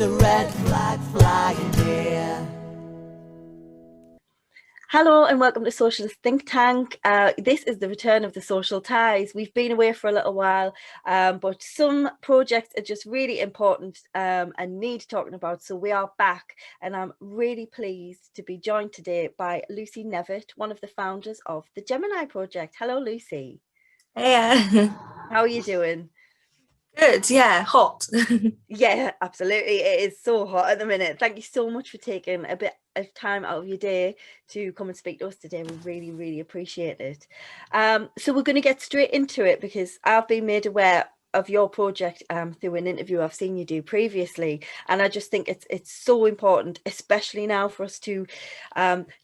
a red flag flying here. Hello and welcome to Socialist Think Tank. This is the return of the social ties. We've been away for a little while, but some projects are just really important and need talking about. So we are back, and I'm really pleased to be joined today by Lucy Nevitt, one of the founders of the Gemini Project. Hello, Lucy. Hey, How are you doing? good. Yeah, hot. Yeah, absolutely. It is so hot at the minute. Thank you so much for taking a bit of time out of your day to come and speak to us today. We really, really appreciate it. So we're going to get straight into it because I've been made aware of your project through an interview I've seen you do previously, and I just think it's so important, especially now, for us to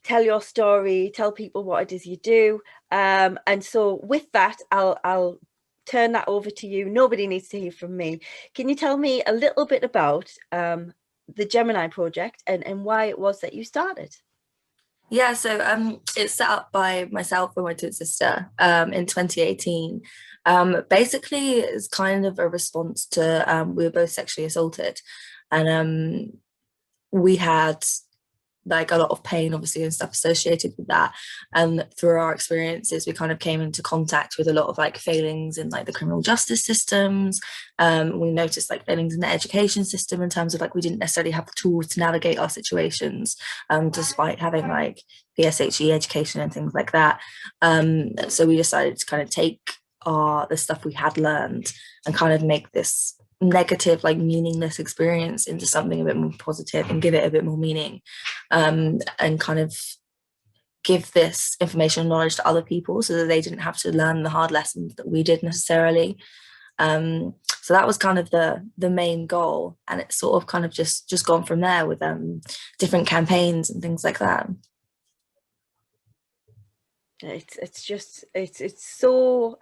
tell your story, tell people what it is you do. And so with that, I'll turn that over to you. Nobody needs to hear from me. Can you tell me a little bit about the Gemini Project and why it was that you started? Yeah, so it's set up by myself and my twin sister in 2018. Basically, it's kind of a response to we were both sexually assaulted, and we had like a lot of pain obviously and stuff associated with that, and through our experiences we kind of came into contact with a lot of like failings in like the criminal justice systems. We noticed like failings in the education system in terms of like we didn't necessarily have the tools to navigate our situations, despite having like PSHE education and things like that. So we decided to kind of take the stuff we had learned and kind of make this negative, like meaningless experience into something a bit more positive and give it a bit more meaning, and kind of give this information and knowledge to other people so that they didn't have to learn the hard lessons that we did necessarily. So that was kind of the main goal, and it's sort of kind of just gone from there with different campaigns and things like that. It's so,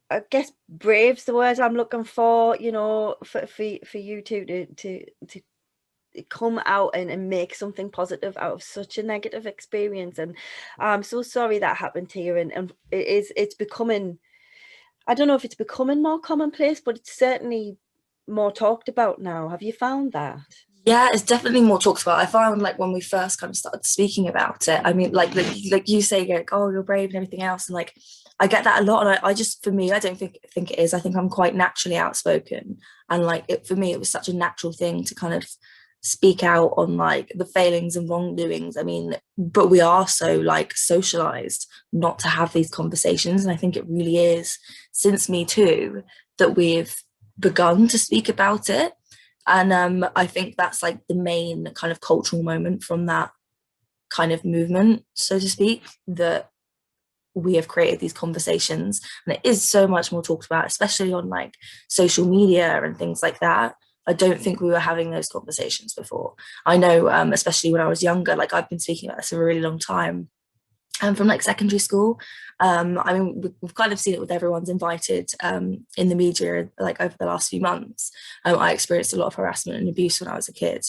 I guess, brave's the word I'm looking for, you know, for you to come out and make something positive out of such a negative experience. And I'm so sorry that happened to you, and it's becoming, I don't know if it's becoming more commonplace, but it's certainly more talked about now. Have you found that? Yeah, it's definitely more talked about. I found like when we first kind of started speaking about it, I mean, like you say, like, oh, you're brave and everything else, and like I get that a lot. And I just, for me, I don't think it is. I think I'm quite naturally outspoken, and like it for me, it was such a natural thing to kind of speak out on like the failings and wrongdoings. I mean, but we are so like socialized not to have these conversations, and I think it really is since Me Too that we've begun to speak about it. And I think that's like the main kind of cultural moment from that kind of movement, so to speak, that we have created these conversations, and it is so much more talked about, especially on like social media and things like that. I don't think we were having those conversations before. I know, especially when I was younger, like I've been speaking about this for a really long time, and from like secondary school. I mean, we've kind of seen it with everyone's invited in the media, like over the last few months. I experienced a lot of harassment and abuse when I was a kid.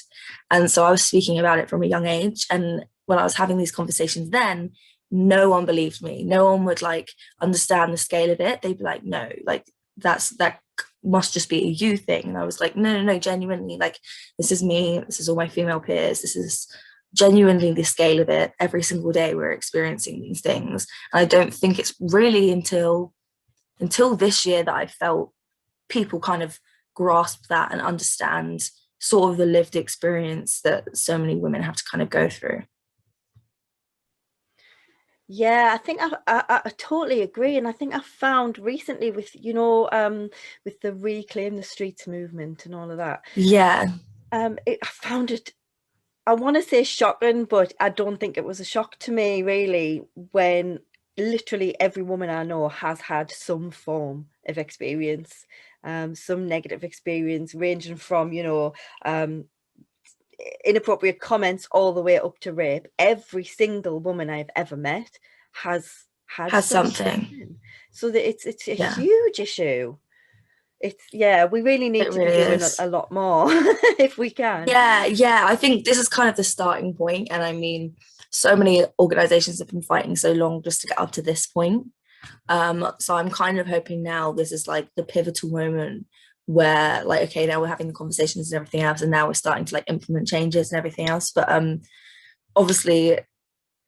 And so I was speaking about it from a young age. And when I was having these conversations then, no one believed me. No one would like understand the scale of it. They'd be like, no, like that must just be a you thing. And I was like, no, genuinely, like this is me, this is all my female peers, this is genuinely the scale of it. Every single day we're experiencing these things. And I don't think it's really until this year that I felt people kind of grasp that and understand sort of the lived experience that so many women have to kind of go through. Yeah, I think I totally agree, and I think I found recently with, you know, with the Reclaim the Streets movement and all of that, Yeah. I found it, I want to say shocking, but I don't think it was a shock to me really when literally every woman I know has had some form of experience, some negative experience, ranging from, you know, inappropriate comments all the way up to rape. Every single woman I've ever met has had Has something. something. So that it's a Yeah, huge issue. It's, yeah, we really need it to be really doing is. a lot more if we can. Yeah, I think this is kind of the starting point, and I mean, so many organizations have been fighting so long just to get up to this point. So I'm kind of hoping now this is like the pivotal moment where like, okay, now we're having the conversations and everything else, and now we're starting to like implement changes and everything else. But obviously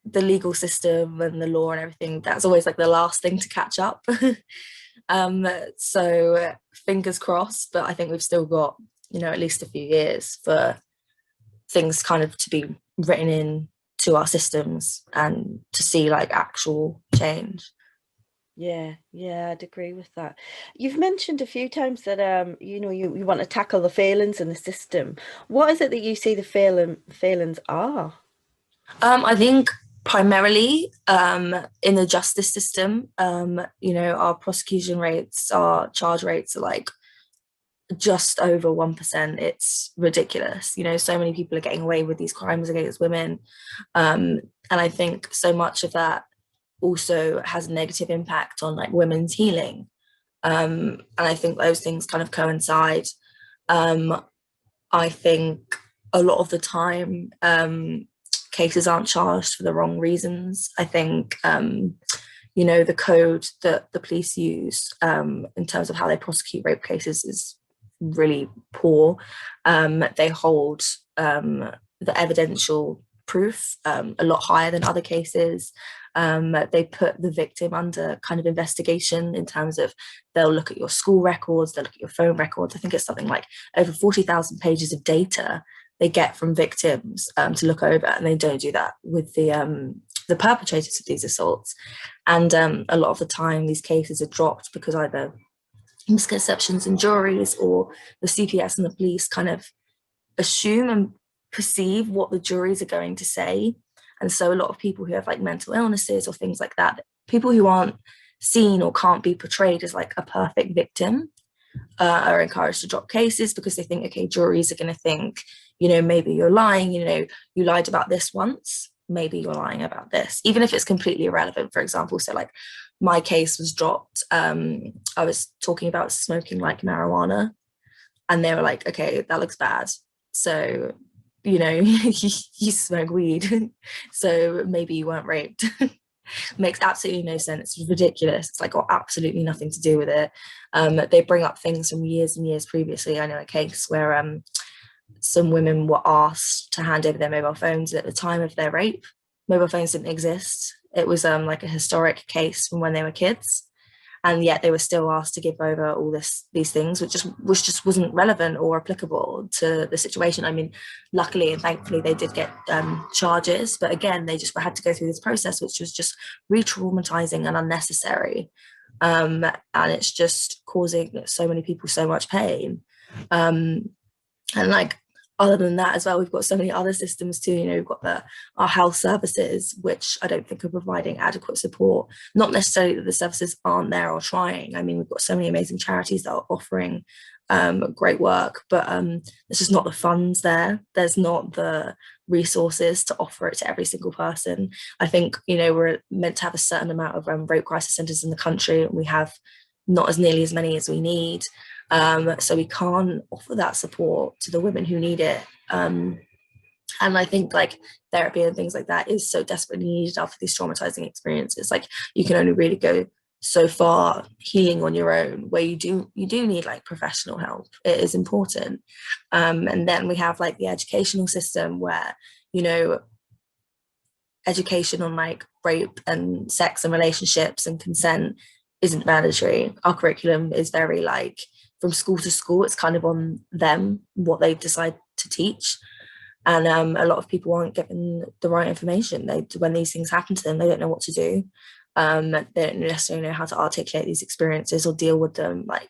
the legal system and the law and everything, that's always like the last thing to catch up. So fingers crossed, but I think we've still got, you know, at least a few years for things kind of to be written in to our systems and to see like actual change. Yeah, I'd agree with that. You've mentioned a few times that you know, you want to tackle the failings in the system. What is it that you see the failings are? I think primarily in the justice system, you know, our prosecution rates, our charge rates are like just over 1%. It's ridiculous. You know, so many people are getting away with these crimes against women. And I think so much of that also has a negative impact on like women's healing. And I think those things kind of coincide. I think a lot of the time cases aren't charged for the wrong reasons. I think you know, the code that the police use in terms of how they prosecute rape cases is really poor. They hold the evidential proof a lot higher than other cases. They put the victim under kind of investigation in terms of they'll look at your school records, they'll look at your phone records. I think it's something like over 40,000 pages of data they get from victims to look over, and they don't do that with the perpetrators of these assaults. And a lot of the time these cases are dropped because either misconceptions in juries or the CPS and the police kind of assume and perceive what the juries are going to say. And so a lot of people who have like mental illnesses or things like that, people who aren't seen or can't be portrayed as like a perfect victim, are encouraged to drop cases because they think, okay, juries are going to think, you know, maybe you're lying, you know, you lied about this once, maybe you're lying about this, even if it's completely irrelevant. For example, so like my case was dropped. I was talking about smoking like marijuana, and they were like, okay, that looks bad. So, you know, you smoke weed, so maybe you weren't raped. Makes absolutely no sense. It's ridiculous. It's like got absolutely nothing to do with it. They bring up things from years and years previously. I know a case where some women were asked to hand over their mobile phones at the time of their rape. Mobile phones didn't exist. It was like a historic case from when they were kids, and yet they were still asked to give over all these things, which just wasn't relevant or applicable to the situation. I mean, luckily and thankfully they did get charges, but again, they just had to go through this process, which was just re-traumatizing and unnecessary. And it's just causing so many people so much pain. And like, other than that as well, we've got so many other systems too. You know, we've got our health services, which I don't think are providing adequate support. Not necessarily that the services aren't there or trying. I mean, we've got so many amazing charities that are offering great work, but there's just not the funds there. There's not the resources to offer it to every single person. I think, you know, we're meant to have a certain amount of rape crisis centres in the country, and we have not as nearly as many as we need. So we can't offer that support to the women who need it. And I think like therapy and things like that is so desperately needed after these traumatizing experiences. Like you can only really go so far healing on your own, where you do need like professional help. It is important. And then we have like the educational system where, you know, education on like rape and sex and relationships and consent isn't mandatory. Our curriculum is very like from school to school, it's kind of on them what they decide to teach. And a lot of people aren't given the right information. When these things happen to them, they don't know what to do. They don't necessarily know how to articulate these experiences or deal with them like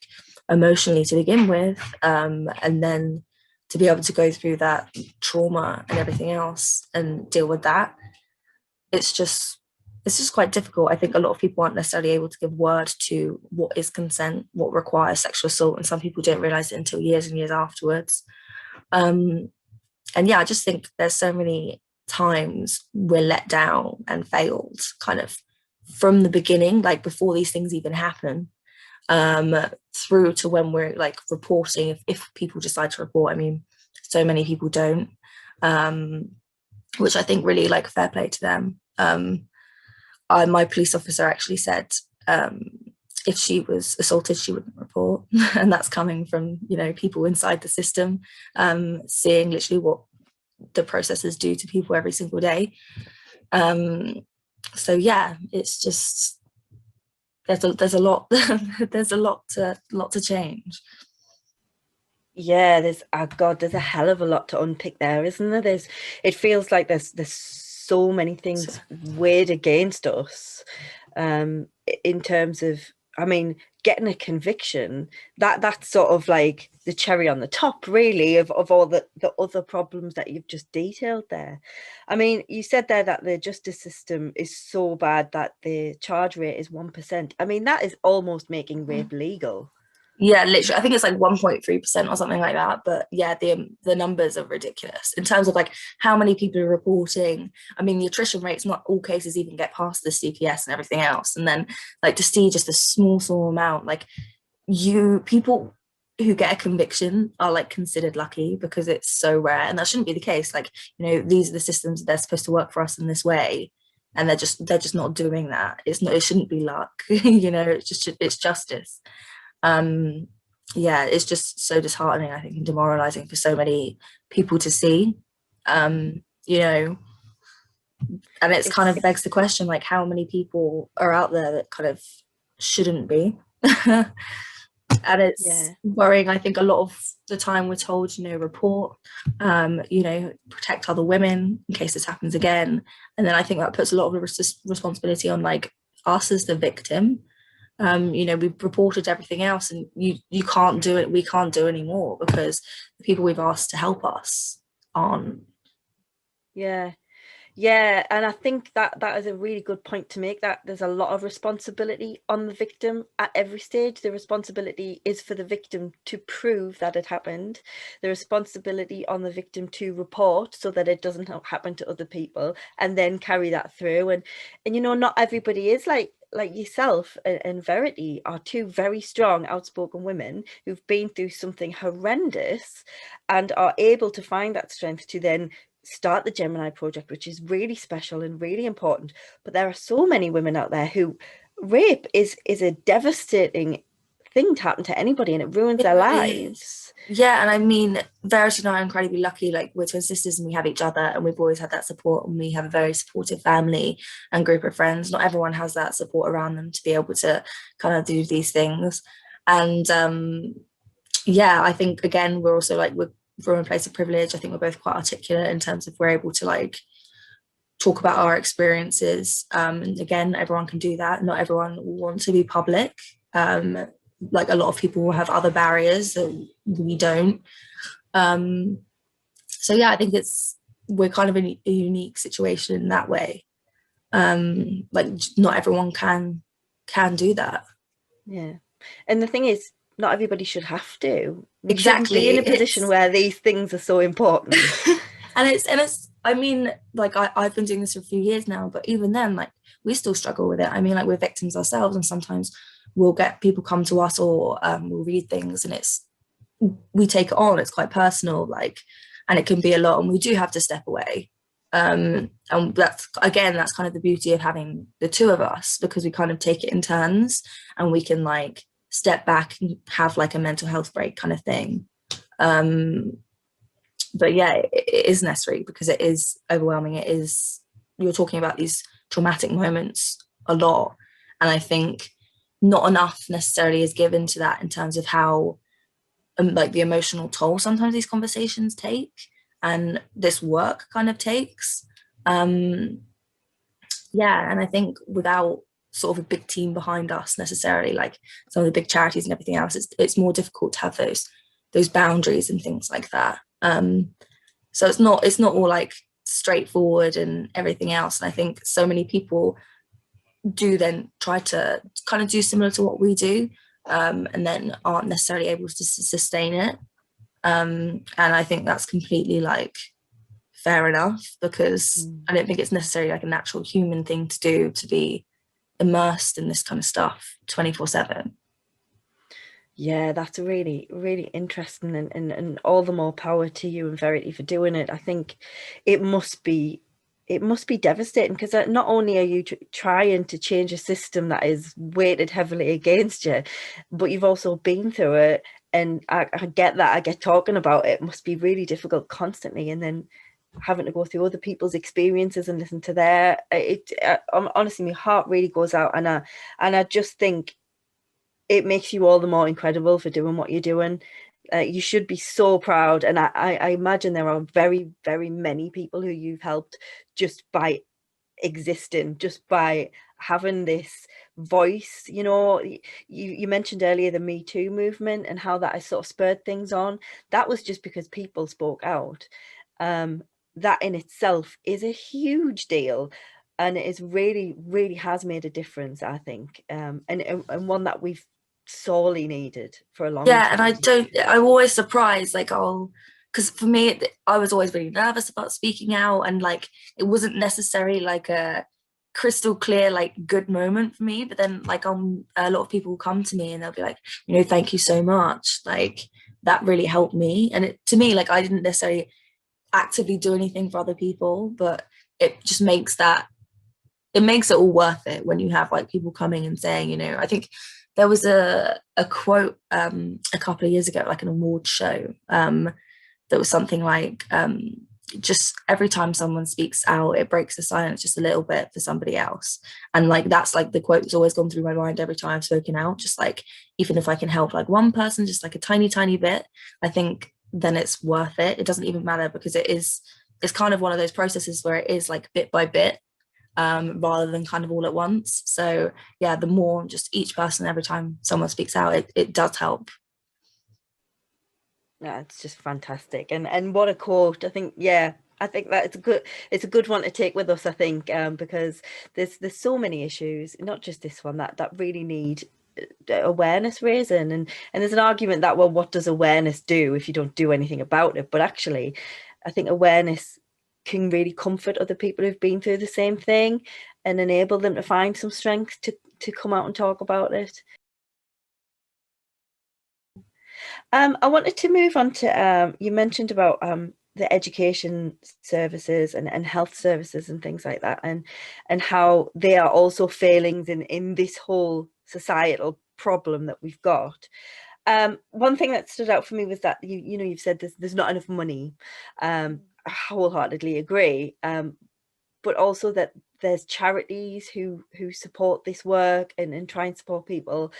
emotionally to begin with. And then to be able to go through that trauma and everything else and deal with that, it's just quite difficult. I think a lot of people aren't necessarily able to give word to what is consent, what requires sexual assault, and some people don't realize it until years and years afterwards. And yeah, I just think there's so many times we're let down and failed kind of from the beginning, like before these things even happen, through to when we're like reporting, if people decide to report. I mean, so many people don't, which I think really like fair play to them. My police officer actually said if she was assaulted, she wouldn't report. And that's coming from, you know, people inside the system, seeing literally what the processes do to people every single day. So yeah, it's just there's a lot there's a lot to change. Yeah, there's there's a hell of a lot to unpick there, isn't there? It feels like there's so many things weighed against us, in terms of, I mean, getting a conviction, that's sort of like the cherry on the top, really, of all the other problems that you've just detailed there. I mean, you said there that the justice system is so bad that the charge rate is 1%. I mean, that is almost making rape legal. Yeah, literally, I think it's like 1.3% or something like that. But yeah, the numbers are ridiculous in terms of like how many people are reporting. I mean, the attrition rates, not all cases even get past the CPS and everything else. And then like to see just a small amount, like people who get a conviction are like considered lucky because it's so rare, and that shouldn't be the case. Like, you know, these are the systems, they're supposed to work for us in this way, and they're just not doing that. It shouldn't be luck. You know, it's justice. Yeah, it's just so disheartening, I think, and demoralizing for so many people to see. You know, and it's kind of begs the question, like, how many people are out there that kind of shouldn't be? And it's worrying. I think a lot of the time we're told, you know, report, you know, protect other women in case this happens again. And then I think that puts a lot of responsibility on like us as the victim. You know, we've reported everything else, and you can't do it. We can't do anymore because the people we've asked to help us aren't. Yeah, and I think that is a really good point to make, that there's a lot of responsibility on the victim at every stage. The responsibility is for the victim to prove that it happened. The responsibility on the victim to report so that it doesn't happen to other people, and then carry that through. And you know, not everybody is like yourself and Verity are two very strong, outspoken women who've been through something horrendous and are able to find that strength to then start the Gemini Project, which is really special and really important. But there are so many women out there who rape is a devastating thing to happen to anybody, and it ruins their lives. Yeah, and I mean, Verity and I are incredibly lucky. Like, we're twin sisters and we have each other, and we've always had that support, and we have a very supportive family and group of friends. Not everyone has that support around them to be able to kind of do these things. And yeah, I think again, we're also like, we're from a place of privilege. I think we're both quite articulate in terms of we're able to like talk about our experiences. And again, everyone can do that. Not everyone will want to be public. Like, a lot of people will have other barriers that we don't. So yeah, I think we're kind of in a unique situation in that way. Like, not everyone can do that. Yeah, and the thing is, not everybody should have to. We exactly shouldn't be in a position where these things are so important. and it's I mean, like, I've been doing this for a few years now, but even then, like, we still struggle with it. I mean, like, we're victims ourselves, and sometimes we'll get people come to us, or we'll read things, and we take it on. It's quite personal, like, and it can be a lot, and we do have to step away. And that's kind of the beauty of having the two of us, because we kind of take it in turns, and we can like step back and have like a mental health break kind of thing. But yeah, it is necessary because it is overwhelming. You're talking about these traumatic moments a lot, and I think not enough necessarily is given to that in terms of how like the emotional toll sometimes these conversations take, and this work kind of takes. Yeah, and I think without sort of a big team behind us necessarily, like some of the big charities and everything else, it's more difficult to have those boundaries and things like that. So it's not all like straightforward and everything else. And I think so many people do then try to kind of do similar to what we do, and then aren't necessarily able to sustain it. And I think that's completely like fair enough, because I don't think it's necessarily like a natural human thing to do, to be immersed in this kind of stuff 24/7. Yeah, that's really, really interesting, and all the more power to you and Verity for doing it. I think it must be it must be devastating, because not only are you trying to change a system that is weighted heavily against you, but you've also been through it. And I get that. I get talking about it. It must be really difficult constantly, and then having to go through other people's experiences and listen to their honestly, my heart really goes out, and I just think it makes you all the more incredible for doing what you're doing. You should be so proud, and I imagine there are very, very many people who you've helped just by existing, just by having this voice. You mentioned earlier the Me Too movement and how that has sort of spurred things on. That was just because people spoke out. That in itself is a huge deal, and it is really, really has made a difference, I think, and one that we've sorely needed for a long time. And I'm always surprised, like, because for me, I was always really nervous about speaking out, and like it wasn't necessarily like a crystal clear like good moment for me, but then like a lot of people come to me and they'll be like, thank you so much, like that really helped me. And to me, like, I didn't necessarily actively do anything for other people, but it just makes it all worth it when you have like people coming and saying, I think there was a quote a couple of years ago, like an award show, that was something like, just every time someone speaks out, it breaks the silence just a little bit for somebody else. And like that's like the quote that's always gone through my mind every time I've spoken out. Just like, even if I can help like one person, just like a tiny bit, I think then it's worth it. It doesn't even matter, because it's kind of one of those processes where it is like bit by bit, rather than kind of all at once. So yeah, the more just each person, every time someone speaks out, it does help. Yeah, it's just fantastic. And what a quote. I think that it's a good one to take with us, I think, because there's so many issues, not just this one, that really need awareness raising. And there's an argument that, well, what does awareness do if you don't do anything about it? But actually, I think awareness can really comfort other people who've been through the same thing and enable them to find some strength to come out and talk about it. I wanted to move on to, you mentioned about the education services and health services and things like that, and how they are also failings in this whole societal problem that we've got. One thing that stood out for me was that you've said there's not enough money. I wholeheartedly agree. But also that there's charities who support this work and try and support people.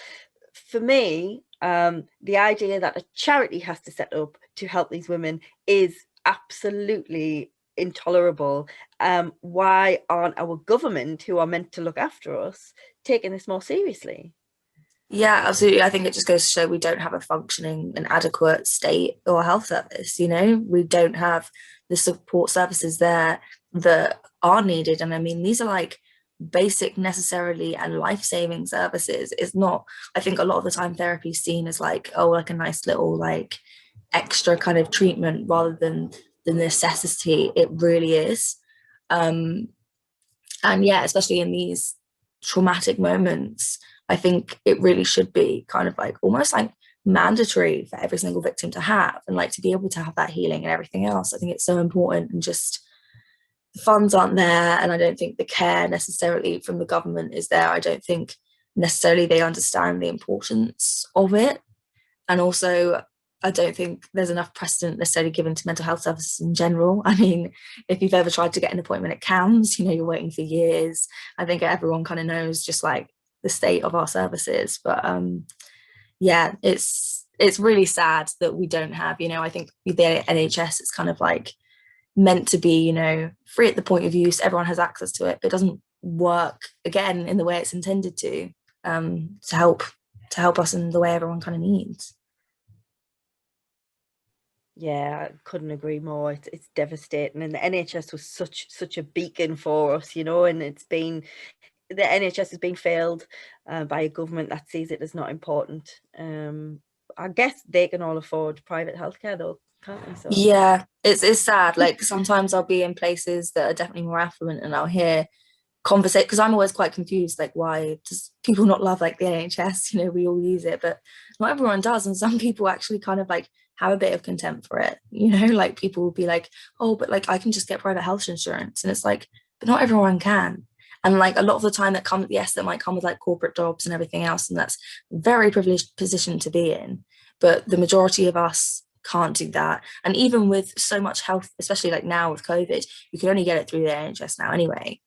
For me, the idea that a charity has to set up to help these women is absolutely intolerable. Why aren't our government, who are meant to look after us, taking this more seriously? Yeah, absolutely. I think it just goes to show we don't have a functioning and adequate state or health service. We don't have the support services there that are needed. And I mean, these are like basic, necessarily, and life-saving services. It's not, I think a lot of the time therapy is seen as like, oh, like a nice little like extra kind of treatment rather than the necessity it really is. And yeah, especially in these traumatic moments, I think it really should be kind of like almost like mandatory for every single victim to have, and like to be able to have that healing and everything else. I think it's so important, and just the funds aren't there, and I don't think the care necessarily from the government is there. I don't think necessarily they understand the importance of it. And also, I don't think there's enough precedent necessarily given to mental health services in general. I mean, if you've ever tried to get an appointment at CAMHS, you're waiting for years. I think everyone kind of knows just like the state of our services. But yeah, it's really sad that we don't have, I think the NHS is kind of like meant to be, free at the point of use. Everyone has access to it, but it doesn't work again in the way it's intended to help us in the way everyone kind of needs. Yeah, I couldn't agree more. It's devastating, and the NHS was such a beacon for us, and the NHS has been failed by a government that sees it as not important. I guess they can all afford private healthcare though, can't they? So yeah, it's sad. Like sometimes I'll be in places that are definitely more affluent, and I'll hear conversation, because I'm always quite confused, like why does people not love like the NHS? We all use it, but not everyone does, and some people actually kind of like have a bit of contempt for it. Like people will be like, oh, but like I can just get private health insurance, and it's like, but not everyone can. And like a lot of the time that comes, yes, that might come with like corporate jobs and everything else, and that's a very privileged position to be in. But the majority of us can't do that. And even with so much health, especially like now with COVID, you can only get it through the NHS now anyway.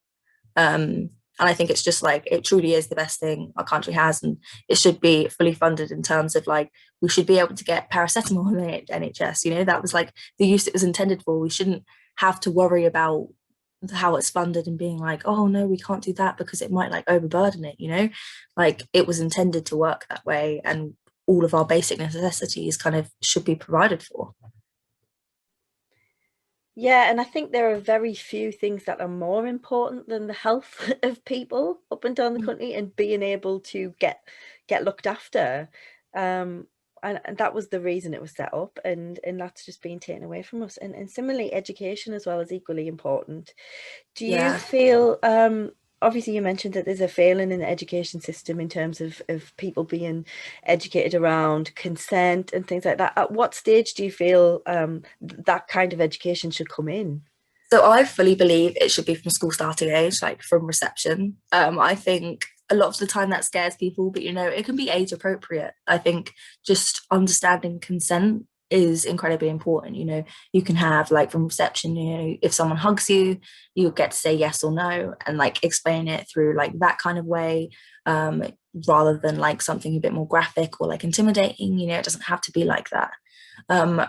And I think it's just like, it truly is the best thing our country has, and it should be fully funded in terms of like, we should be able to get paracetamol in the NHS, you know, that was like the use it was intended for. We shouldn't have to worry about how it's funded and being like, oh no, we can't do that because it might like overburden it, you know, like it was intended to work that way, and all of our basic necessities kind of should be provided for. Yeah, and I think there are very few things that are more important than the health of people up and down the country and being able to get looked after. And that was the reason it was set up, and that's just being taken away from us. And similarly, education as well is equally important. Do you Yeah. feel, obviously you mentioned that there's a failing in the education system in terms of people being educated around consent and things like that. At what stage do you feel that kind of education should come in? So I fully believe it should be from school starting age, like from reception. I think a lot of the time that scares people, but you know, it can be age appropriate. I think just understanding consent is incredibly important. You know, you can have like from reception, you know, if someone hugs you, you get to say yes or no and like explain it through like that kind of way, rather than like something a bit more graphic or like intimidating. You know, it doesn't have to be like that,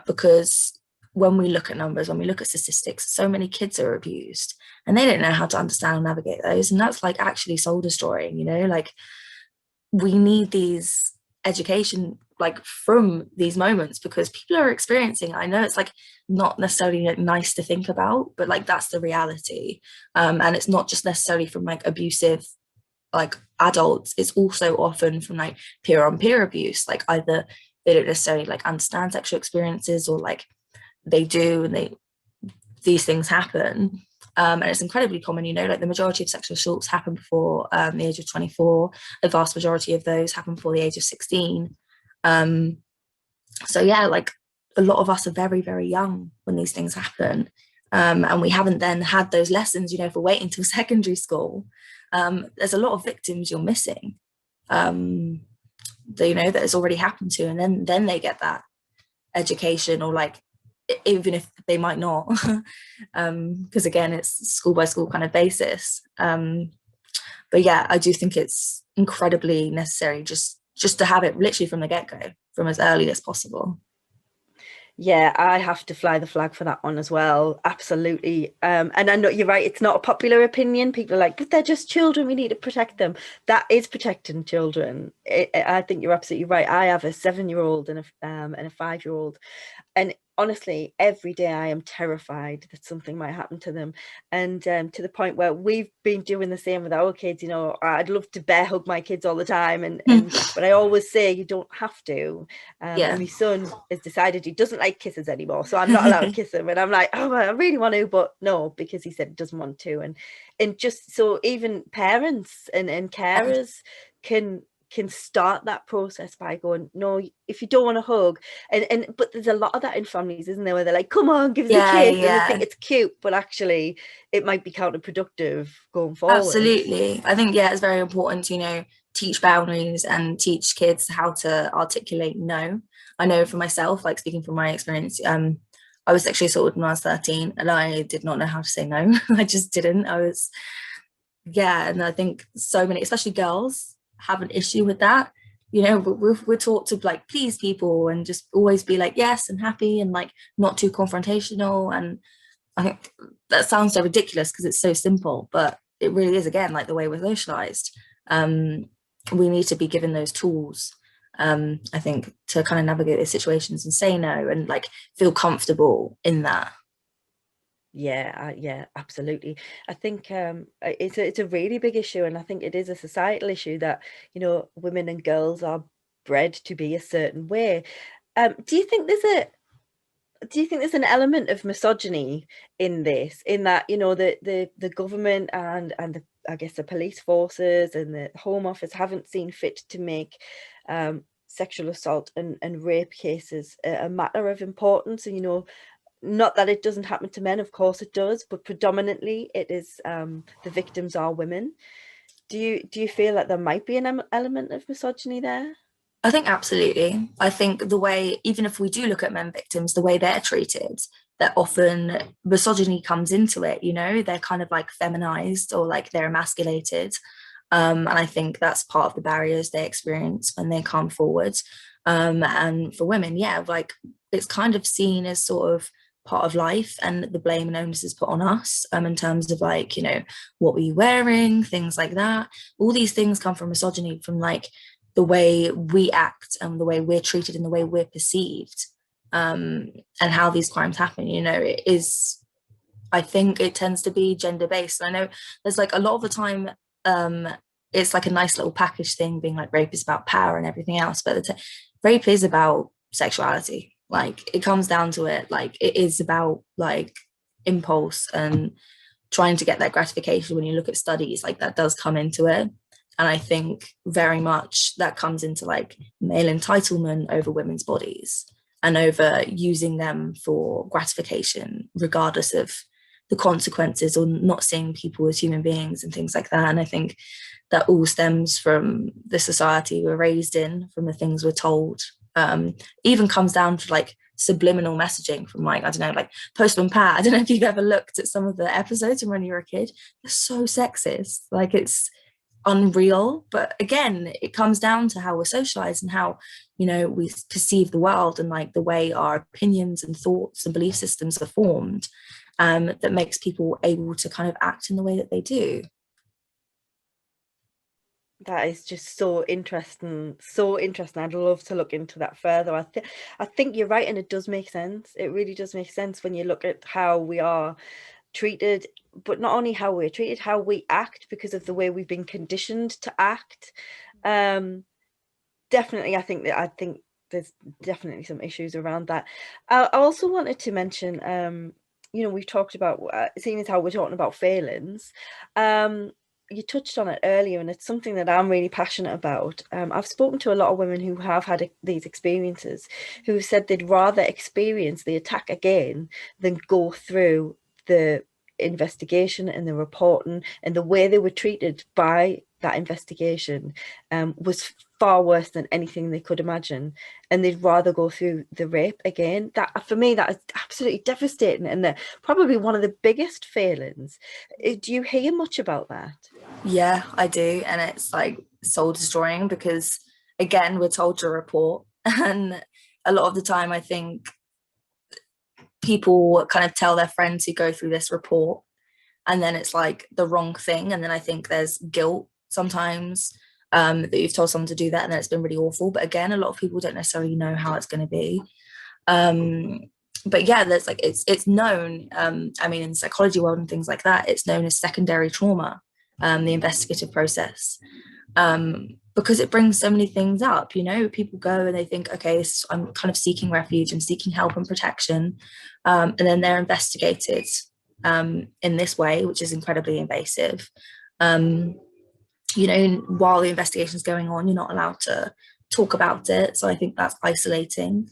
because when we look at numbers, when we look at statistics, so many kids are abused and they don't know how to understand and navigate those. And that's like actually soul destroying, you know, like we need these education like from these moments because people are experiencing, I know it's like not necessarily like, nice to think about, but like that's the reality. And it's not just necessarily from like abusive like adults, it's also often from like peer on peer abuse, like either they don't necessarily like understand sexual experiences or like they do, and these things happen, and it's incredibly common. You know, like the majority of sexual assaults happen before the age of 24. The vast majority of those happen before the age of 16. So yeah, like a lot of us are very, very young when these things happen, and we haven't then had those lessons. You know, if we're waiting till secondary school, there's a lot of victims you're missing, that, you know, that has already happened to, and then they get that education, or like even if they might not, because again it's school by school kind of basis, but yeah, I do think it's incredibly necessary just to have it literally from the get-go, from as early as possible. Yeah, I have to fly the flag for that one as well. Absolutely. And I know you're right, it's not a popular opinion. People are like, but they're just children, we need to protect them. That is protecting children. I think you're absolutely right. I have a 7-year-old and a 5-year-old. And honestly, every day I am terrified that something might happen to them. And to the point where we've been doing the same with our kids. You know, I'd love to bear hug my kids all the time. But I always say you don't have to. Yeah. And my son has decided he doesn't like kisses anymore. So I'm not allowed to kiss him. And I'm like, oh, I really want to, but no, because he said he doesn't want to. And just so even parents and carers can start that process by going, no, if you don't want to hug, but there's a lot of that in families, isn't there, where they're like, come on, give us a kiss, and they think it's cute, but actually it might be counterproductive going forward. Absolutely. I think, yeah, it's very important to, you know, teach boundaries and teach kids how to articulate no. I know for myself, like speaking from my experience, I was sexually assaulted when I was 13 and I did not know how to say no. I just didn't. And I think so many, especially girls, have an issue with that. You know, we're taught to like please people and just always be like yes and happy and like not too confrontational. And I think that sounds so ridiculous because it's so simple, but it really is, again, like the way we're socialized. We need to be given those tools, I think, to kind of navigate these situations and say no and like feel comfortable in that. Yeah, absolutely. I think it's a really big issue, and I think it is a societal issue that, you know, women and girls are bred to be a certain way. Do you think there's an element of misogyny in this, in that, you know, the government and I guess the police forces and the Home Office haven't seen fit to make sexual assault and rape cases a matter of importance? And, you know, not that it doesn't happen to men, of course it does, but predominantly it is the victims are women. Do you feel that there might be an element of misogyny there? I think absolutely. I think the way, even if we do look at men victims, the way they're treated, that often misogyny comes into it, you know, they're kind of like feminized or like they're emasculated. And I think that's part of the barriers they experience when they come forward. And for women, yeah, like it's kind of seen as sort of part of life, and the blame and onus is put on us in terms of like, you know, what were you wearing, things like that. All these things come from misogyny, from like the way we act and the way we're treated and the way we're perceived, and how these crimes happen. You know, it is, I think it tends to be gender based. I know there's like a lot of the time, it's like a nice little package thing being like rape is about power and everything else, but rape is about sexuality. Like it comes down to it, like it is about like impulse and trying to get that gratification. When you look at studies, like that does come into it. And I think very much that comes into like male entitlement over women's bodies and over using them for gratification, regardless of the consequences, or not seeing people as human beings and things like that. And I think that all stems from the society we're raised in, from the things we're told. Even comes down to like subliminal messaging from like, I don't know, like Postman Pat. I don't know if you've ever looked at some of the episodes from when you were a kid. They're so sexist. Like it's unreal. But again, it comes down to how we're socialized and how, you know, we perceive the world, and like the way our opinions and thoughts and belief systems are formed, that makes people able to kind of act in the way that they do. That is just so interesting, so interesting. I'd love to look into that further. I think you're right, and it does make sense. It really does make sense when you look at how we are treated, but not only how we're treated, how we act because of the way we've been conditioned to act. Definitely, I think there's definitely some issues around that. I also wanted to mention, you know, we've talked about seeing as how we're talking about failings. You touched on it earlier, and it's something that I'm really passionate about. I've spoken to a lot of women who have had these experiences, who said they'd rather experience the attack again than go through the investigation and the reporting, and the way they were treated by that investigation was far worse than anything they could imagine, and they'd rather go through the rape again. That, for me, that is absolutely devastating, and probably one of the biggest failings. Do you hear much about that? Yeah, I do. And it's like soul destroying because, again, we're told to report. And a lot of the time, I think people kind of tell their friends who go through this report, and then it's like the wrong thing. And then I think there's guilt sometimes, that you've told someone to do that and then it's been really awful. But again, a lot of people don't necessarily know how it's going to be. But yeah, there's like it's known. I mean, in the psychology world and things like that, it's known as secondary trauma, the investigative process, because it brings so many things up. You know, people go and they think, okay, I'm kind of seeking refuge and seeking help and protection, and then they're investigated in this way, which is incredibly invasive. You know, while the investigation is going on, you're not allowed to talk about it. So I think that's isolating.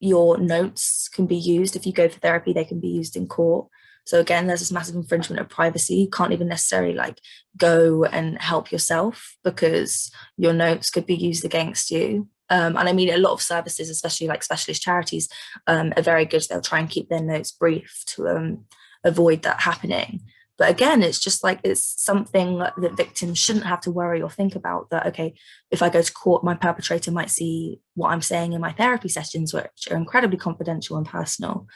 Your notes can be used if you go for therapy, they can be used in court. So again, there's this massive infringement of privacy. You can't even necessarily like go and help yourself because your notes could be used against you. And I mean, a lot of services, especially like specialist charities, are very good. They'll try and keep their notes brief to avoid that happening. But again, it's just like, it's something that victims shouldn't have to worry or think about, that, okay, if I go to court, my perpetrator might see what I'm saying in my therapy sessions, which are incredibly confidential and personal.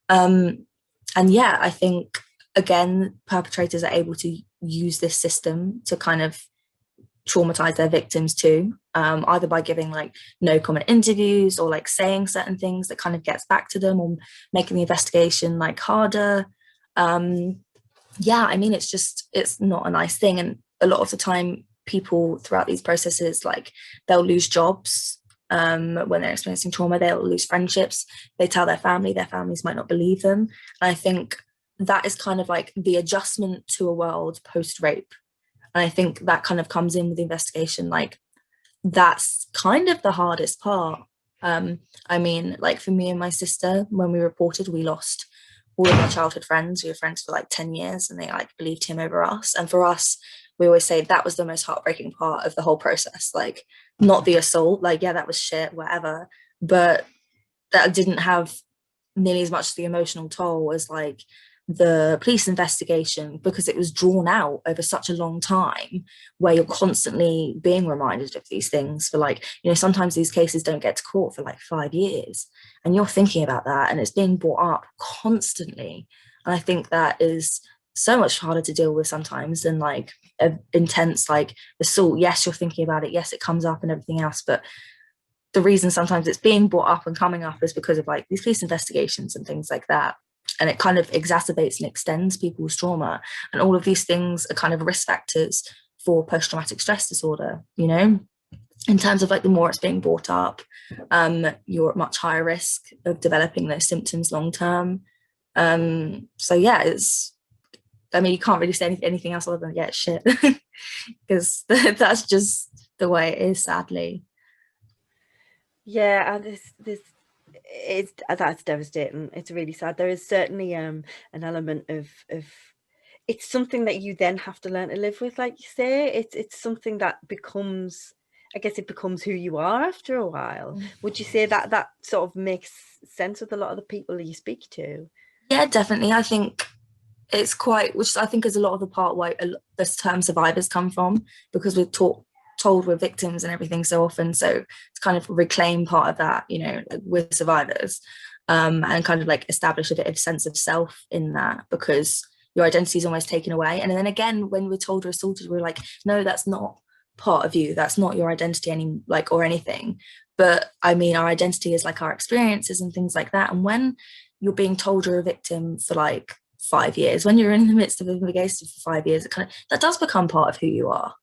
And yeah, I think, again, perpetrators are able to use this system to kind of traumatize their victims too, either by giving like no comment interviews or like saying certain things that kind of gets back to them, or making the investigation like harder. Yeah, I mean, it's not a nice thing. And a lot of the time, people throughout these processes, like they'll lose jobs when they're experiencing trauma, they'll lose friendships, they tell their families might not believe them. And I think that is kind of like the adjustment to a world post-rape. And I think that kind of comes in with the investigation, like that's kind of the hardest part. I mean, like for me and my sister, when we reported, we lost all of our childhood friends. We were friends for like 10 years and they like believed him over us. And for us, we always say that was the most heartbreaking part of the whole process. Like, not the assault, like, yeah, that was shit, whatever. But that didn't have nearly as much the emotional toll as like the police investigation, because it was drawn out over such a long time where you're constantly being reminded of these things for like, you know, sometimes these cases don't get to court for like 5 years and you're thinking about that and it's being brought up constantly. And I think that is so much harder to deal with sometimes than like an intense like assault. Yes, you're thinking about it, yes, it comes up and everything else, but the reason sometimes it's being brought up and coming up is because of like these police investigations and things like that. And it kind of exacerbates and extends people's trauma. And all of these things are kind of risk factors for post-traumatic stress disorder, you know, in terms of like the more it's being brought up, you're at much higher risk of developing those symptoms long term. So yeah, I mean, you can't really say anything else other than, yeah, it's shit, because that's just the way it is, sadly. Yeah, and that's devastating. It's really sad. There is certainly an element of it's something that you then have to learn to live with, like you say. It's something that becomes, I guess it becomes who you are after a while. Would you say that that sort of makes sense with a lot of the people you speak to? Yeah, definitely. I think it's quite, which I think is a lot of the part why this term survivors come from, because we're told we're victims and everything so often. So it's kind of reclaim part of that, you know, like we're survivors, and kind of like establish a bit of sense of self in that, because your identity is almost taken away. And then again, when we're told we're assaulted, we're like, no, that's not part of you. That's not your identity or anything. But I mean, our identity is like our experiences and things like that. And when you're being told you're a victim for like 5 years, when you're in the midst of investigation for 5 years, it kind of, that does become part of who you are.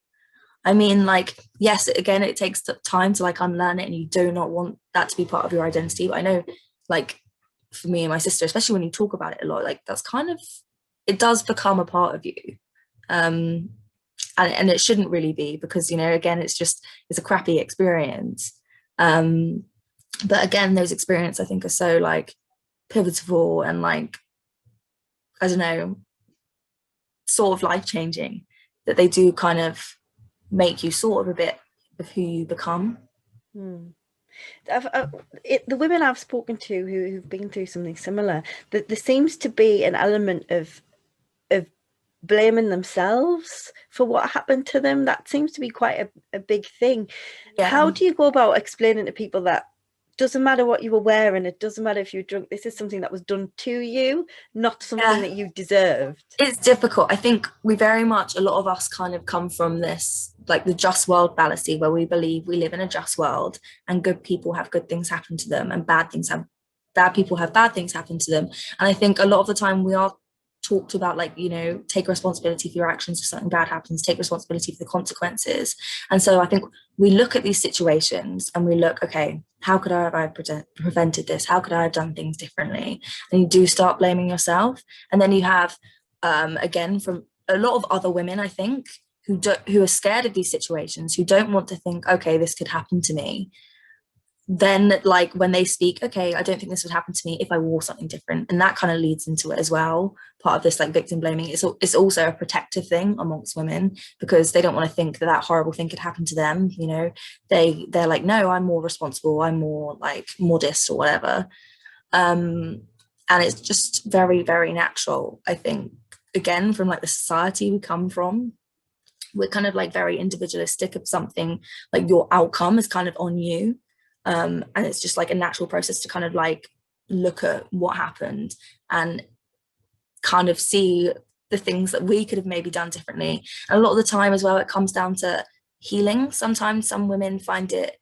I mean, like, yes, again, it takes time to like unlearn it, and you do not want that to be part of your identity. But I know, like, for me and my sister, especially when you talk about it a lot, like that's kind of, it does become a part of you. And it shouldn't really be, because, you know, again, it's a crappy experience. But again, those experiences I think are so like pivotal and like, I don't know, sort of life changing, that they do kind of make you sort of a bit of who you become. The women I've spoken to who've been through something similar, that there seems to be an element of blaming themselves for what happened to them. That seems to be quite a big thing. Yeah. How do you go about explaining to people that doesn't matter what you were wearing, it doesn't matter if you're drunk, this is something that was done to you, not something that you deserved? It's difficult. I think we very much, a lot of us kind of come from this, like the just world fallacy, where we believe we live in a just world and good people have good things happen to them and bad people have bad things happen to them. And I think a lot of the time we are talked about, like, you know, take responsibility for your actions. If something bad happens, take responsibility for the consequences. And so I think we look at these situations and we look, okay, how could I have prevented this? How could I have done things differently? And you do start blaming yourself. And then you have, again, from a lot of other women, I think, who are scared of these situations, who don't want to think, okay, this could happen to me. Then, like, when they speak, okay, I don't think this would happen to me if I wore something different. And that kind of leads into it as well. Part of this, like, victim blaming, it's also a protective thing amongst women, because they don't want to think that that horrible thing could happen to them. You know, they're like, no, I'm more responsible, I'm more like modest or whatever. And it's just very, very natural, I think, again, from like the society we come from. We're kind of like very individualistic of something, like your outcome is kind of on you. And it's just like a natural process to kind of like look at what happened and kind of see the things that we could have maybe done differently. And a lot of the time as well, it comes down to healing. Sometimes some women find it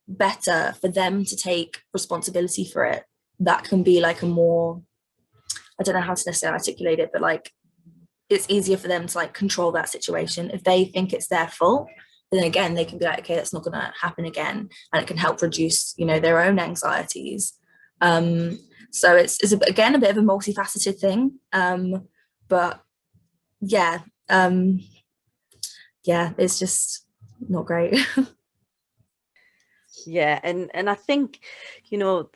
better for them to take responsibility for it. That can be like a more, I don't know how to necessarily articulate it, but like it's easier for them to like control that situation. If they think it's their fault, then again, they can be like, okay, that's not going to happen again. And it can help reduce, you know, their own anxieties. So it's again, a bit of a multifaceted thing. But yeah, yeah, it's just not great. Yeah, and I think, you know,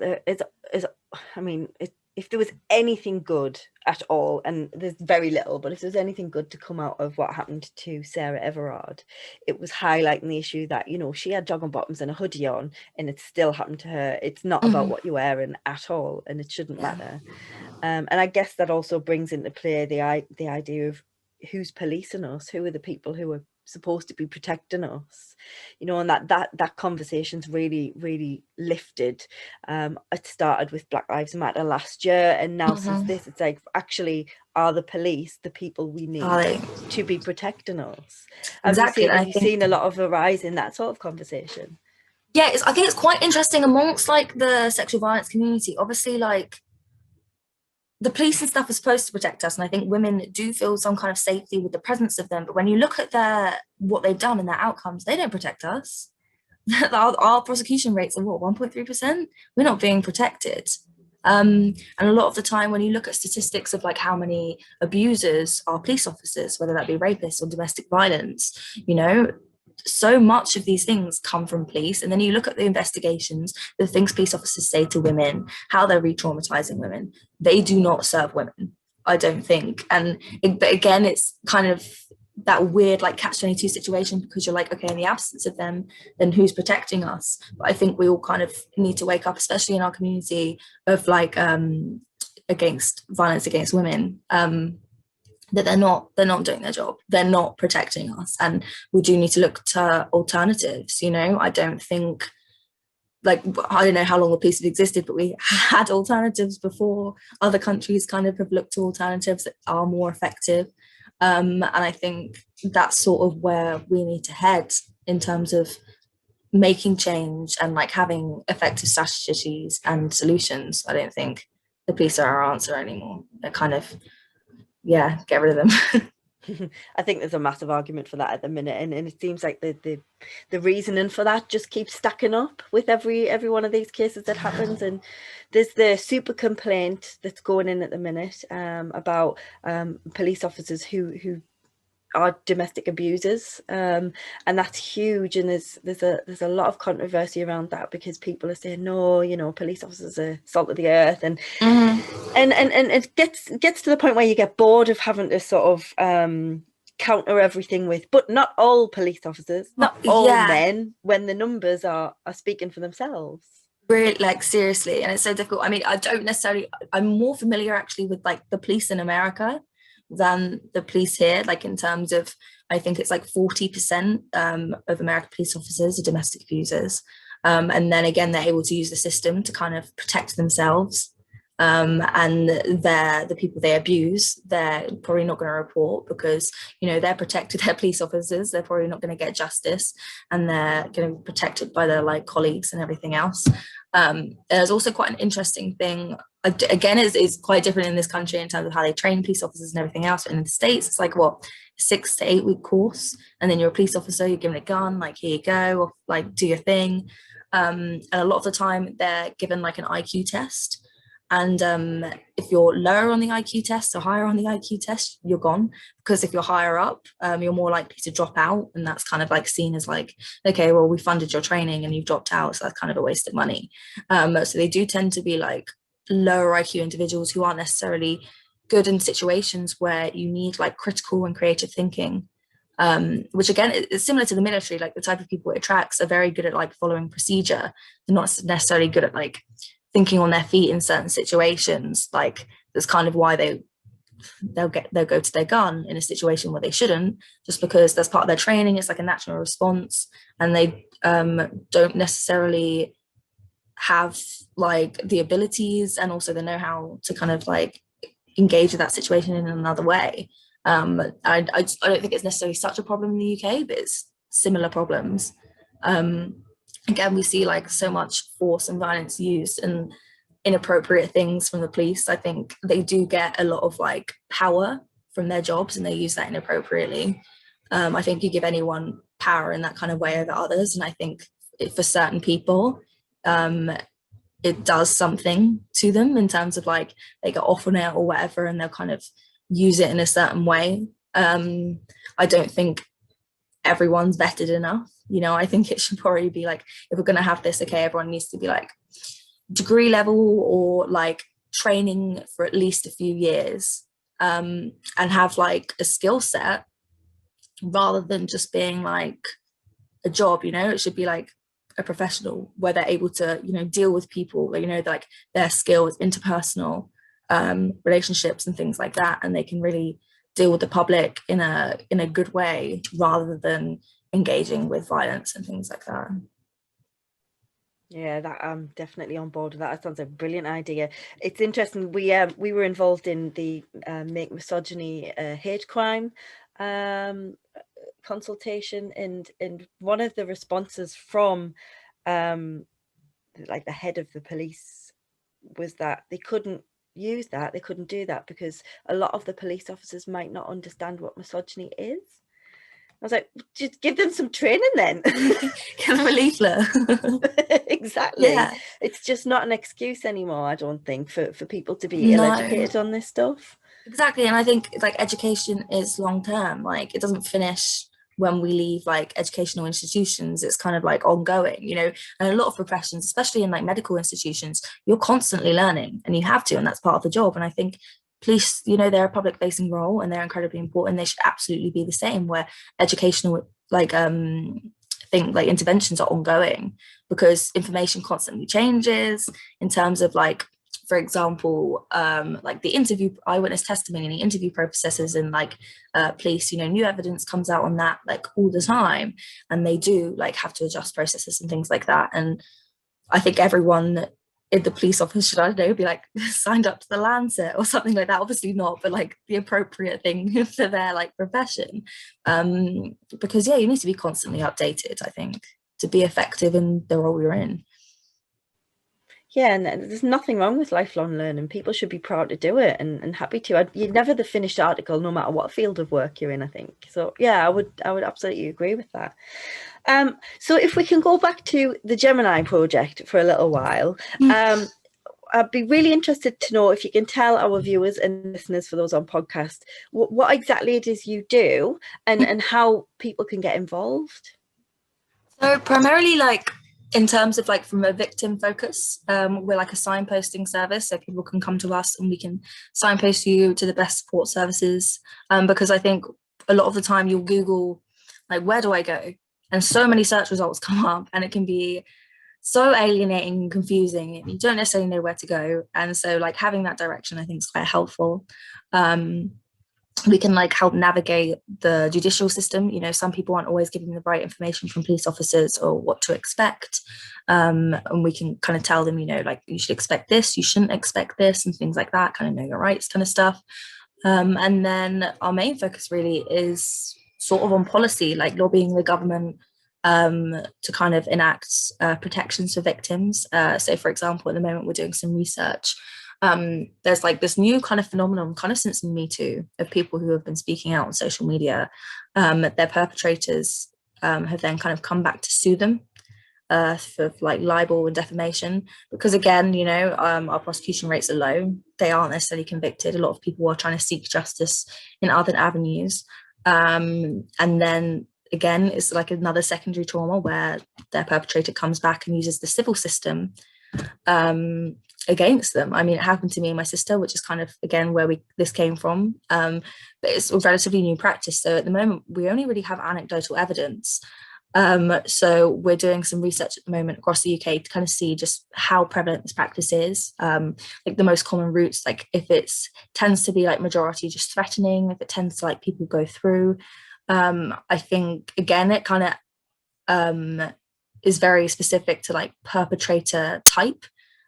I mean, if there was anything good at all, and there's very little, but if there's anything good to come out of what happened to Sarah Everard, it was highlighting the issue that, you know, she had jogging bottoms and a hoodie on, and it still happened to her. It's not about what you're wearing at all, and it shouldn't matter. And I guess that also brings into play the idea of who's policing us, who are the people who are supposed to be protecting us, you know, and that conversation's really lifted. It started with Black Lives Matter last year, and now since this, it's like, actually, are the police the people we need to be protecting us? Exactly. Have you seen a lot of a rise in that sort of conversation? Yeah, I think it's quite interesting amongst like the sexual violence community. Obviously, like the police and stuff are supposed to protect us, and I think women do feel some kind of safety with the presence of them. But when you look at what they've done and their outcomes, they don't protect us. Our prosecution rates are what, 1.3%? We're not being protected. And a lot of the time, when you look at statistics of like how many abusers are police officers, whether that be rapists or domestic violence, you know, so much of these things come from police. And then you look at the investigations, the things police officers say to women, how they're re-traumatizing women. They do not serve women, I don't think. But again, it's kind of that weird like catch-22 situation, because you're like, okay, in the absence of them, then who's protecting us? But I think we all kind of need to wake up, especially in our community, of like against violence against women, that they're not doing their job, they're not protecting us, and we do need to look to alternatives. You know, I don't think, like, I don't know how long the police have existed, but we had alternatives before. Other countries kind of have looked to alternatives that are more effective, and I think that's sort of where we need to head in terms of making change and like having effective strategies and solutions. I don't think the police are our answer anymore. They're kind of, yeah, get rid of them. I think there's a massive argument for that at the minute, and it seems like the reasoning for that just keeps stacking up with every one of these cases that happens. And there's the super complaint that's going in at the minute about police officers who are domestic abusers, and that's huge. And there's a lot of controversy around that, because people are saying, no, you know, police officers are salt of the earth, and it gets to the point where you get bored of having to sort of counter everything with, but not all police officers, not all men, when the numbers are speaking for themselves. Really, like, seriously. And it's so difficult. I mean, I'm more familiar actually with like the police in America than the police here, like in terms of, I think it's like 40% of American police officers are domestic abusers, and then again they're able to use the system to kind of protect themselves, and the people they abuse, they're probably not going to report, because, you know, they're protected, they're police officers, they're probably not going to get justice, and they're going to be protected by their like colleagues and everything else. There's also quite an interesting thing, again, is quite different in this country in terms of how they train police officers and everything else. But in the States, it's like, what, 6 to 8 week course, and then you're a police officer, you're given a gun, like, here you go, or like, do your thing. And a lot of the time they're given like an IQ test, and if you're lower on the IQ test or higher on the IQ test, you're gone, because if you're higher up, you're more likely to drop out, and that's kind of like seen as like, okay, well, we funded your training and you've dropped out, so that's kind of a waste of money. So they do tend to be like lower IQ individuals who aren't necessarily good in situations where you need like critical and creative thinking, which again is similar to the military. Like, the type of people it attracts are very good at like following procedure. They're not necessarily good at like thinking on their feet in certain situations. Like, that's kind of why they'll go to their gun in a situation where they shouldn't, just because that's part of their training. It's like a natural response, and they don't necessarily have like the abilities and also the know-how to kind of like engage with that situation in another way. I don't think it's necessarily such a problem in the UK, but it's similar problems. Again, we see like so much force and violence used and inappropriate things from the police. I think they do get a lot of like power from their jobs, and they use that inappropriately. I think you give anyone power in that kind of way over others, and I think for certain people, it does something to them in terms of like they get off on it or whatever, and they'll kind of use it in a certain way. I don't think everyone's vetted enough. You know, I think it should probably be like, if we're going to have this, okay, everyone needs to be like degree level or like training for at least a few years, and have like a skill set rather than just being like a job. You know, it should be like a professional where they're able to, you know, deal with people, you know, like their skills, interpersonal relationships and things like that, and they can really deal with the public in a good way rather than engaging with violence and things like that. Yeah, that I'm definitely on board with that. That sounds a brilliant idea. It's interesting. We were involved in the Make Misogyny Hate Crime consultation, and one of the responses from like the head of the police was that they couldn't use that, they couldn't do that because a lot of the police officers might not understand what misogyny is. I was like, just give them some training then. Give them a leaflet. Exactly. Yeah. It's just not an excuse anymore, I don't think, for people to be ill-educated on this stuff. Exactly. And I think like education is long term. Like it doesn't finish when we leave like educational institutions. It's kind of like ongoing, you know, and a lot of professions, especially in like medical institutions, you're constantly learning and you have to, and that's part of the job. And I think police, you know, they're a public facing role and they're incredibly important. They should absolutely be the same, where educational like think like interventions are ongoing because information constantly changes in terms of like, for example, like the eyewitness testimony and the interview processes and like police, you know, new evidence comes out on that like all the time, and they do like have to adjust processes and things like that. And I think everyone in the police office should, I don't know, be like signed up to the Lancet or something like that. Obviously not, but like the appropriate thing for their like profession. Because yeah, you need to be constantly updated, I think, to be effective in the role you're in. Yeah, and there's nothing wrong with lifelong learning. People should be proud to do it and happy to. You're never the finished article, no matter what field of work you're in, I think. So yeah, I would absolutely agree with that. So if we can go back to the Gemini Project for a little while, I'd be really interested to know if you can tell our viewers and listeners, for those on podcast, what exactly it is you do and how people can get involved. So primarily like in terms of like from a victim focus, we're like a signposting service, so people can come to us and we can signpost you to the best support services, because I think a lot of the time you'll Google like, where do I go? And so many search results come up and it can be so alienating and confusing. You don't necessarily know where to go. And so like having that direction, I think, is quite helpful. We can like help navigate the judicial system. You know, some people aren't always giving the right information from police officers or what to expect. And we can kind of tell them, you know, like you should expect this, you shouldn't expect this, and things like that, kind of know your rights kind of stuff. And then our main focus really is sort of on policy, like lobbying the government to kind of enact protections for victims. So for example, at the moment we're doing some research. There's like this new kind of phenomenon, kind of since Me Too, of people who have been speaking out on social media. Their perpetrators have then kind of come back to sue them for like libel and defamation, because again, you know, our prosecution rates are low. They aren't necessarily convicted. A lot of people are trying to seek justice in other avenues. And then again, it's like another secondary trauma where their perpetrator comes back and uses the civil system against them. I mean, it happened to me and my sister, which is kind of again where this came from. But it's a relatively new practice. So at the moment, we only really have anecdotal evidence. So we're doing some research at the moment across the UK to kind of see just how prevalent this practice is. Like the most common routes, like if it's tends to be like majority just threatening, if it tends to like people go through. I think again it kind of is very specific to like perpetrator type,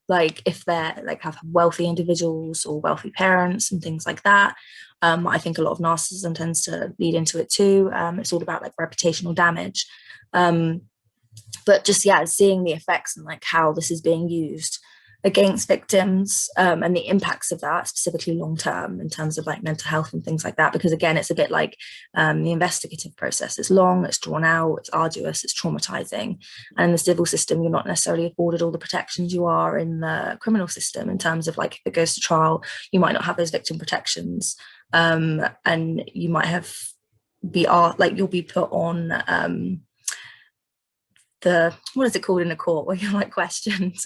like if they're like have wealthy individuals or wealthy parents and things like that. I think a lot of narcissism tends to lead into it too. It's all about like reputational damage, but just yeah, seeing the effects and like how this is being used against victims, and the impacts of that, specifically long term in terms of like mental health and things like that. Because again, it's a bit like the investigative process. It's long, it's drawn out, it's arduous, it's traumatizing. And in the civil system, you're not necessarily afforded all the protections you are in the criminal system, in terms of like if it goes to trial, you might not have those victim protections, and you might have you'll be put on what is it called in a court where you're like questioned.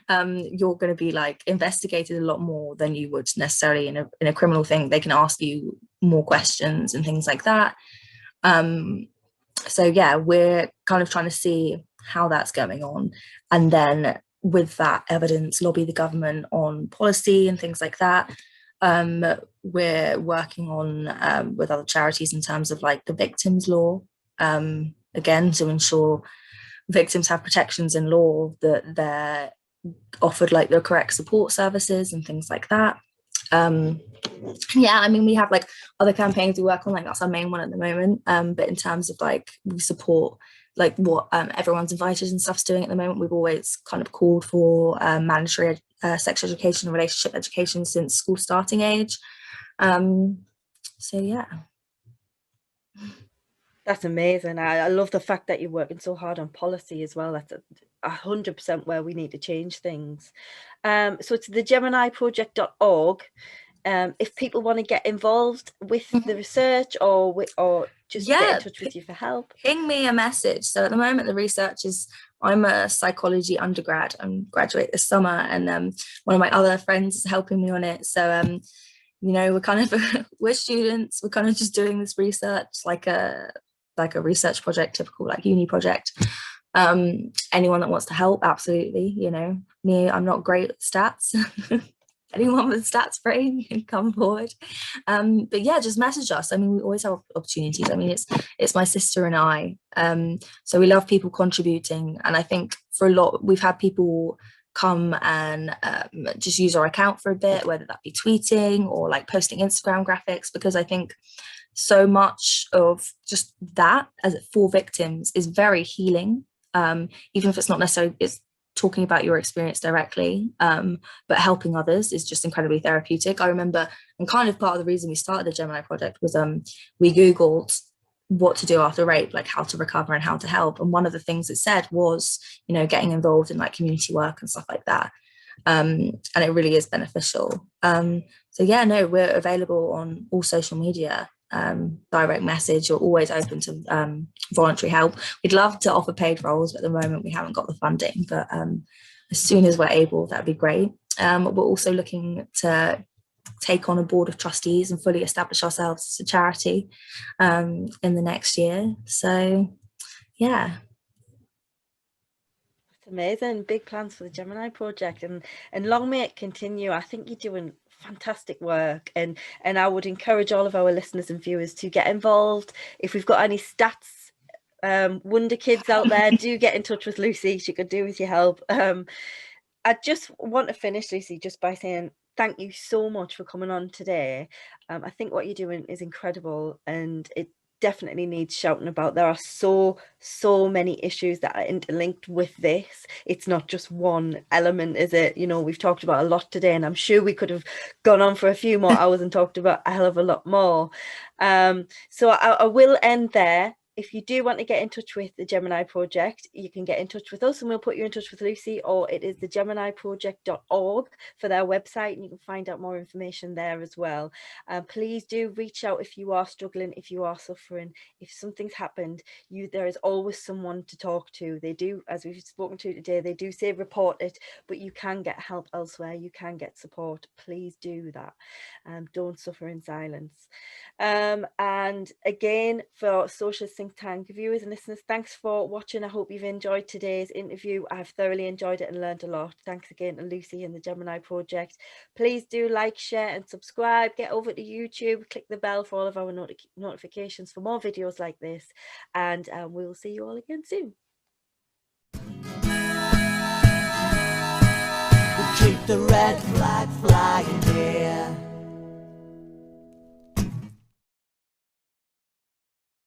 You're going to be like investigated a lot more than you would necessarily in a criminal thing. They can ask you more questions and things like that. So yeah, we're kind of trying to see how that's going on, and then with that evidence lobby the government on policy and things like that. We're working on with other charities in terms of like the victims law, again, to ensure victims have protections in law, that they're offered like the correct support services and things like that. Yeah, I mean, we have like other campaigns we work on, like that's our main one at the moment, but in terms of like we support like what Everyone's Invited and stuff's doing at the moment, we've always kind of called for mandatory sex education and relationship education since school starting age. So yeah. That's amazing. I love the fact that you're working so hard on policy as well. That's 100% where we need to change things. So it's the GeminiProject.org. If people want to get involved with the research or just get in touch with you for help, ping me a message. So at the moment, the research is, I'm a psychology undergrad. I'm graduate this summer, and one of my other friends is helping me on it. So you know, we're kind of we're students. We're kind of just doing this research like a research project, typical like uni project. Anyone that wants to help, absolutely. You know, me, I'm not great at stats. Anyone with stats brain can come forward. But yeah, just message us. I mean, we always have opportunities. I mean, it's my sister and I. So we love people contributing, and I think for a lot, we've had people come and just use our account for a bit, whether that be tweeting or like posting Instagram graphics, because I think so much of just that as for victims is very healing, even if it's not necessarily talking about your experience directly, but helping others is just incredibly therapeutic. I remember, and kind of part of the reason we started the Gemini Project was we Googled what to do after rape, like how to recover and how to help, and one of the things it said was, you know, getting involved in like community work and stuff like that, and it really is beneficial. So yeah, no, we're available on all social media. Direct message, you're always open to voluntary help. We'd love to offer paid roles, but at the moment we haven't got the funding, but as soon as we're able, that'd be great. We're also looking to take on a board of trustees and fully establish ourselves as a charity in the next year. So yeah, it's amazing. Big plans for the Gemini Project, and long may it continue. I think you're doing fantastic work, and I would encourage all of our listeners and viewers to get involved. If we've got any stats wonder kids out there, do get in touch with Lucy. She could do with your help. I just want to finish, Lucy, just by saying thank you so much for coming on today. I think what you're doing is incredible, and it definitely needs shouting about. There are so many issues that are interlinked with this. It's not just one element, is it? You know, we've talked about a lot today, and I'm sure we could have gone on for a few more hours and talked about a hell of a lot more. So I will end there. If you do want to get in touch with the Gemini Project, you can get in touch with us and we'll put you in touch with Lucy, or it is the GeminiProject.org for their website, and you can find out more information there as well. Please do reach out if you are struggling, if you are suffering, if something's happened. There is always someone to talk to. They do, as we've spoken to today, they do say report it, but you can get help elsewhere. You can get support. Please do that. Don't suffer in silence. And again, for Socialist Think Tank viewers and listeners, thanks for watching. I hope you've enjoyed today's interview. I've thoroughly enjoyed it and learned a lot. Thanks again to Lucy and the Gemini Project. Please do like, share and subscribe. Get over to YouTube, click the bell for all of our notifications for more videos like this, and we will see you all again soon. We'll keep the red flag flying here.